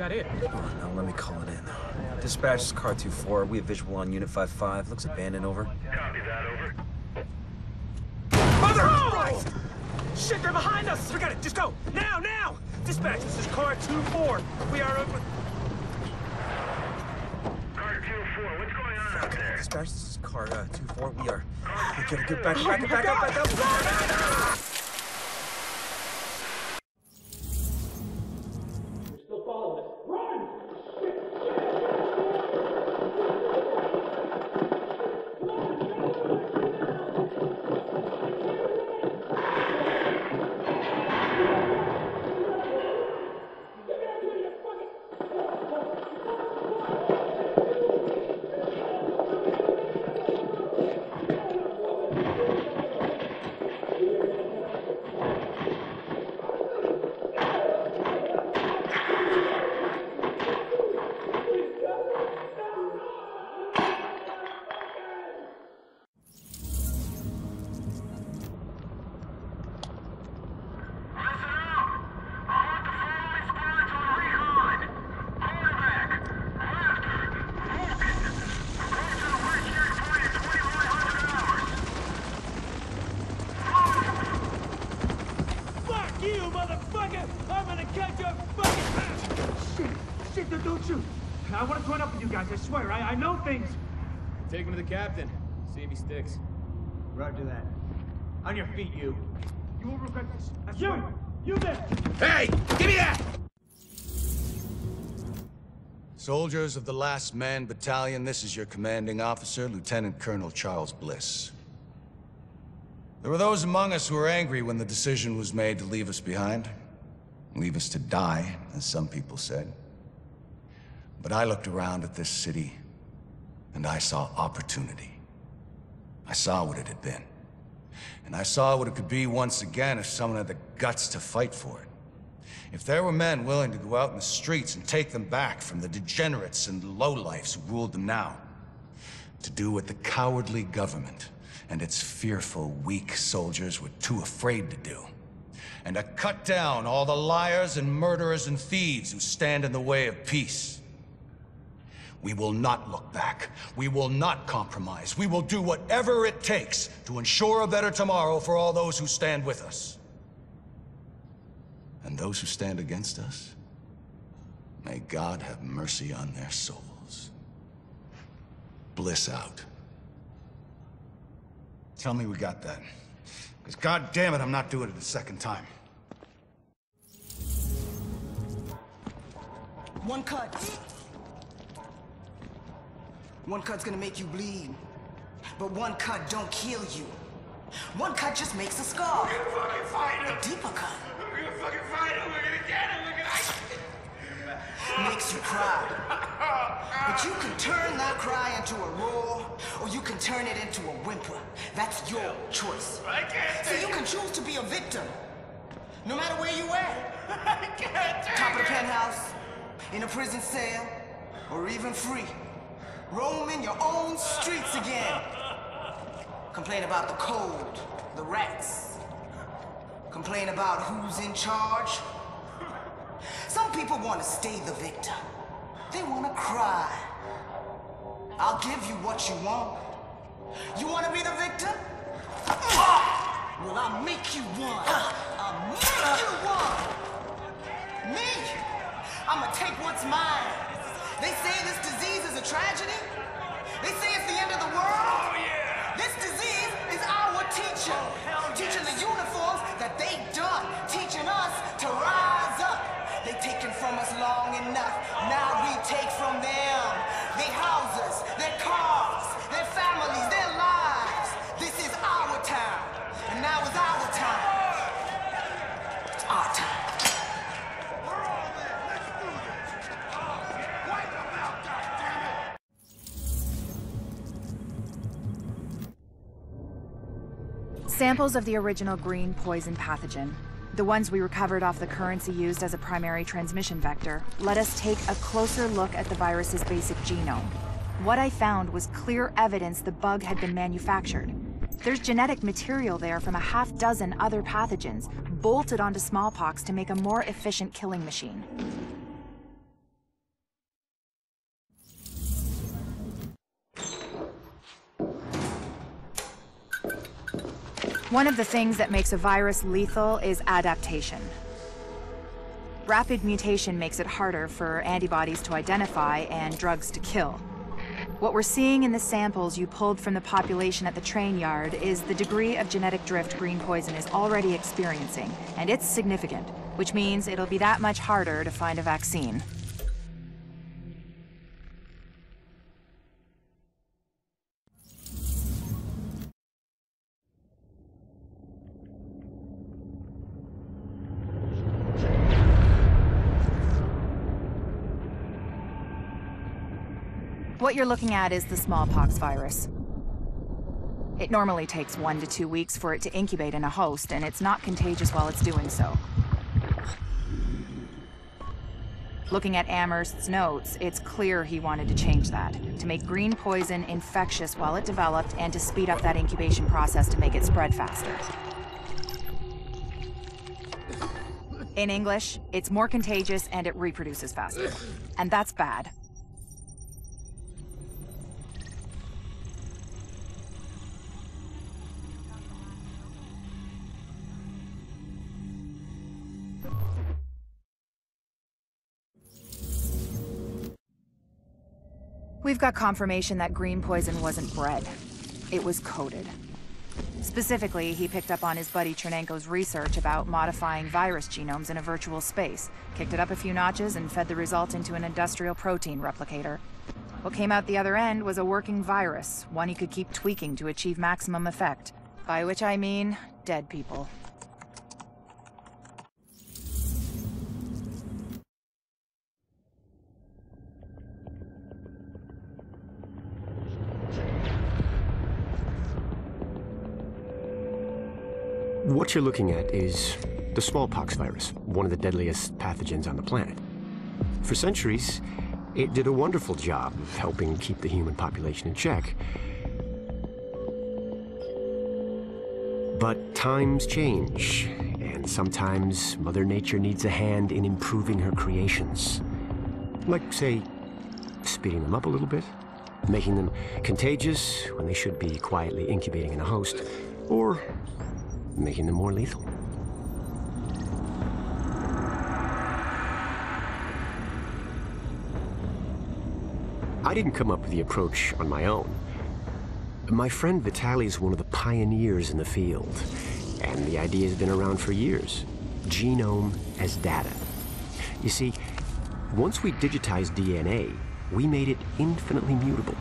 that it? Now let me call it in. Dispatch, this is car 2-4. We have visual on unit 5-5. Looks abandoned, over. Copy that, over. Mother of Christ! Shit, they're behind us! Forget it, just go! Now, now! Dispatch, this is car 2-4. We are over... Car 2-4, what's going on out there? Dispatch, this is car 2-4. We are... We gotta get back up! I want to join up with you guys, I swear. I know things. Take him to the captain. See if he sticks. Roger that. On your feet, you. You will regret this. I swear. You there! Hey! Give me that! Soldiers of the Last Man Battalion, this is your commanding officer, Lieutenant Colonel Charles Bliss. There were those among us who were angry when the decision was made to leave us behind. Leave us to die, as some people said. But I looked around at this city, and I saw opportunity. I saw what it had been. And I saw what it could be once again if someone had the guts to fight for it. If there were men willing to go out in the streets and take them back from the degenerates and lowlifes who ruled them now. To do what the cowardly government and its fearful, weak soldiers were too afraid to do. And to cut down all the liars and murderers and thieves who stand in the way of peace. We will not look back. We will not compromise. We will do whatever it takes to ensure a better tomorrow for all those who stand with us. And those who stand against us, may God have mercy on their souls. Bliss out. Tell me we got that. Because God damn it, I'm not doing it a second time. One cut. One cut's gonna make you bleed. But one cut don't kill you. One cut just makes a scar. We're gonna fucking fight him! A deeper cut. We're gonna fucking fight him! We're gonna get him! We're gonna... Makes you cry. But you can turn that cry into a roar, or you can turn it into a whimper. That's your choice. I can't So take you it. can choose to be a victim, no matter where you at. I can't take Top of the it. penthouse, in a prison cell, or even free. Roaming your own streets again. Complain about the cold, the rats. Complain about who's in charge. Some people want to stay the victim. They want to cry. I'll give you what you want. You want to be the victim? Well, I'll make you one. I'll make you one. Me? I'ma take what's mine. They say this disease is a tragedy. They say it's the end of the world. Oh, yeah! This disease is our teacher. Teaching the uniforms that they done. Teaching us to rise up. They taken from us long enough. Now we take from them. Their houses, their cars, their families, their lives. This is our time. And now is our time. It's our time. Samples of the original green poison pathogen, the ones we recovered off the currency used as a primary transmission vector, let us take a closer look at the virus's basic genome. What I found was clear evidence the bug had been manufactured. There's genetic material there from a half-dozen other pathogens, bolted onto smallpox to make a more efficient killing machine. One of the things that makes a virus lethal is adaptation. Rapid mutation makes it harder for antibodies to identify and drugs to kill. What we're seeing in the samples you pulled from the population at the train yard is the degree of genetic drift green poison is already experiencing, and it's significant, which means it'll be that much harder to find a vaccine. What you're looking at is the smallpox virus. It normally takes 1 to 2 weeks for it to incubate in a host, and it's not contagious while it's doing so. Looking at Amherst's notes, it's clear he wanted to change that, to make green poison infectious while it developed, and to speed up that incubation process to make it spread faster. In English, it's more contagious and it reproduces faster. And that's bad. We've got confirmation that green poison wasn't bred. It was coded. Specifically, he picked up on his buddy Chernenko's research about modifying virus genomes in a virtual space, kicked it up a few notches, and fed the result into an industrial protein replicator. What came out the other end was a working virus, one he could keep tweaking to achieve maximum effect. By which I mean, dead people. What you're looking at is the smallpox virus, one of the deadliest pathogens on the planet. For centuries, it did a wonderful job of helping keep the human population in check. But times change, and sometimes Mother Nature needs a hand in improving her creations. Like, say, speeding them up a little bit, making them contagious when they should be quietly incubating in a host, or making them more lethal. I didn't come up with the approach on my own. My friend Vitaly is one of the pioneers in the field, and the idea has been around for years. Genome as data. You see, once we digitized DNA, we made it infinitely mutable.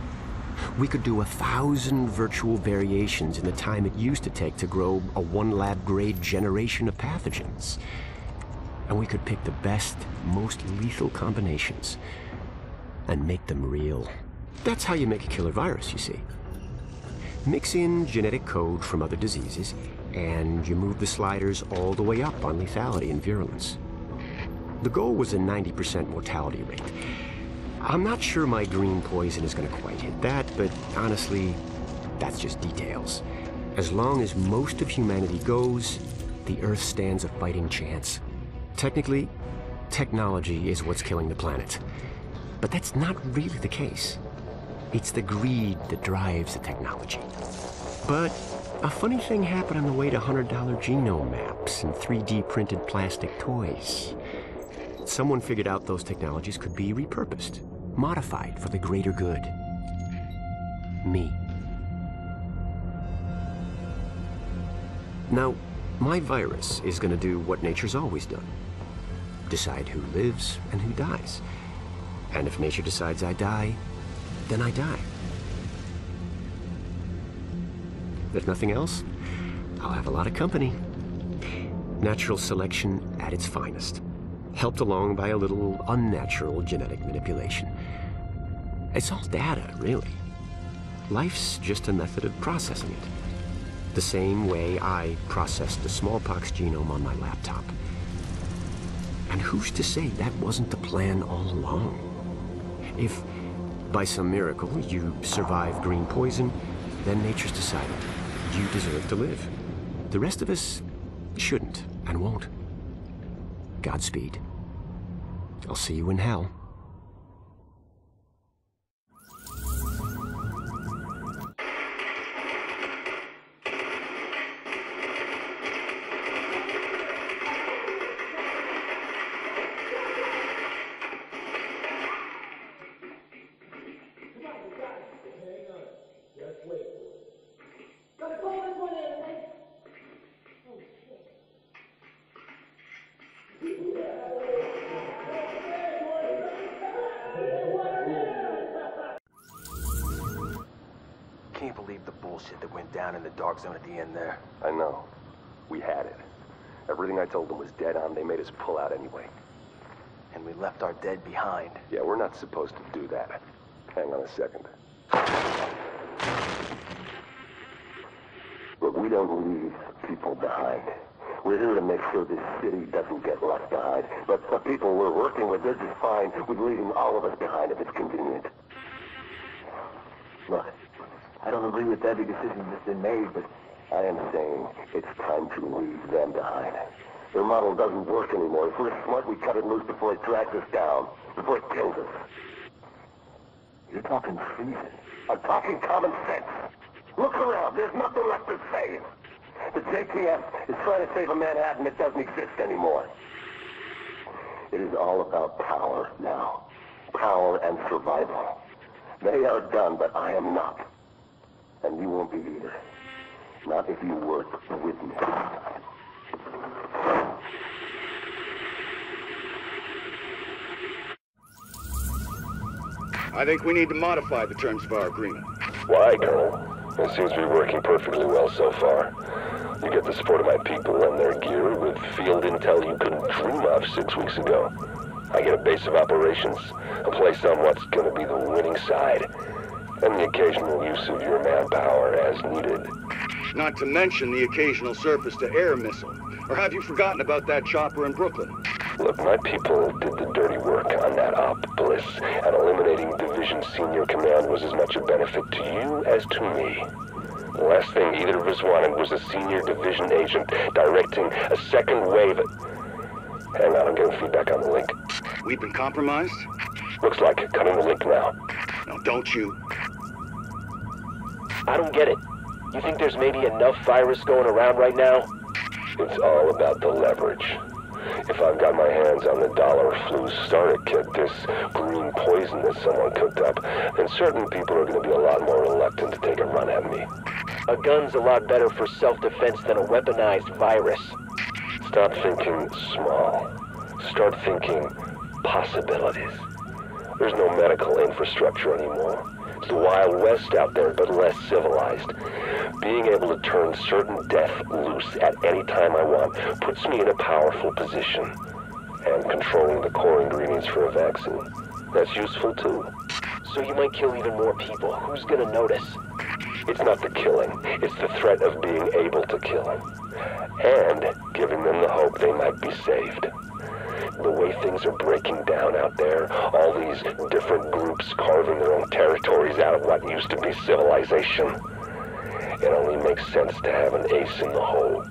We could do 1,000 virtual variations in the time it used to take to grow a 1 lab-grade generation of pathogens. And we could pick the best, most lethal combinations and make them real. That's how you make a killer virus, you see. Mix in genetic code from other diseases, and you move the sliders all the way up on lethality and virulence. The goal was a 90% mortality rate. I'm not sure my green poison is going to quite hit that, but honestly, that's just details. As long as most of humanity goes, the Earth stands a fighting chance. Technically, technology is what's killing the planet. But that's not really the case. It's the greed that drives the technology. But a funny thing happened on the way to $100 genome maps and 3D printed plastic toys. Someone figured out those technologies could be repurposed, modified for the greater good. Me. Now, my virus is going to do what nature's always done. Decide who lives and who dies. And if nature decides I die, then I die. If nothing else, I'll have a lot of company. Natural selection at its finest. Helped along by a little unnatural genetic manipulation. It's all data, really. Life's just a method of processing it. The same way I processed the smallpox genome on my laptop. And who's to say that wasn't the plan all along? If, by some miracle, you survive green poison, then nature's decided you deserve to live. The rest of us shouldn't and won't. Godspeed. I'll see you in hell. bullshit that went down in the dark zone at the end there. I know. We had it. Everything I told them was dead on. They made us pull out anyway. And we left our dead behind. Yeah, we're not supposed to do that. Hang on a second. Look, we don't leave people behind. We're here to make sure this city doesn't get left behind. But the people we're working with, they're just fine with leaving all of us behind if it's convenient. Look, I don't agree with every decision that's been made, but I am saying it's time to leave them behind. Their model doesn't work anymore. If we're smart, we cut it loose before it tracks us down, before it kills us. You're talking treason. I'm talking common sense. Look around. There's nothing left to save. The JTF is trying to save a Manhattan that doesn't exist anymore. It is all about power now. Power and survival. They are done, but I am not. And you won't be either. Not if you work with me. I think we need to modify the terms of our agreement. Why, Colonel? It seems to be working perfectly well so far. You get the support of my people and their gear with field intel you couldn't dream of 6 weeks ago. I get a base of operations, a place on what's going to be the winning side, and the occasional use of your manpower as needed. Not to mention the occasional surface-to-air missile. Or have you forgotten about that chopper in Brooklyn? Look, my people did the dirty work on that op, Bliss, and eliminating Division Senior Command was as much a benefit to you as to me. The last thing either of us wanted was a senior division agent directing a second wave. Hang on, I'm getting feedback on the link. We've been compromised? Looks like it. Cutting the link now. No, don't you. I don't get it. You think there's maybe enough virus going around right now? It's all about the leverage. If I've got my hands on the dollar flu starter kit, this green poison that someone cooked up, then certain people are going to be a lot more reluctant to take a run at me. A gun's a lot better for self-defense than a weaponized virus. Stop thinking small. Start thinking possibilities. There's no medical infrastructure anymore. It's the Wild West out there, but less civilized. Being able to turn certain death loose at any time I want puts me in a powerful position. And controlling the core ingredients for a vaccine, that's useful too. So you might kill even more people. Who's gonna notice? It's not the killing, it's the threat of being able to kill them. And giving them the hope they might be saved. The way things are breaking down out there, all these different groups carving their own territories out of what used to be civilization, it only makes sense to have an ace in the hole.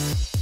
Yeah.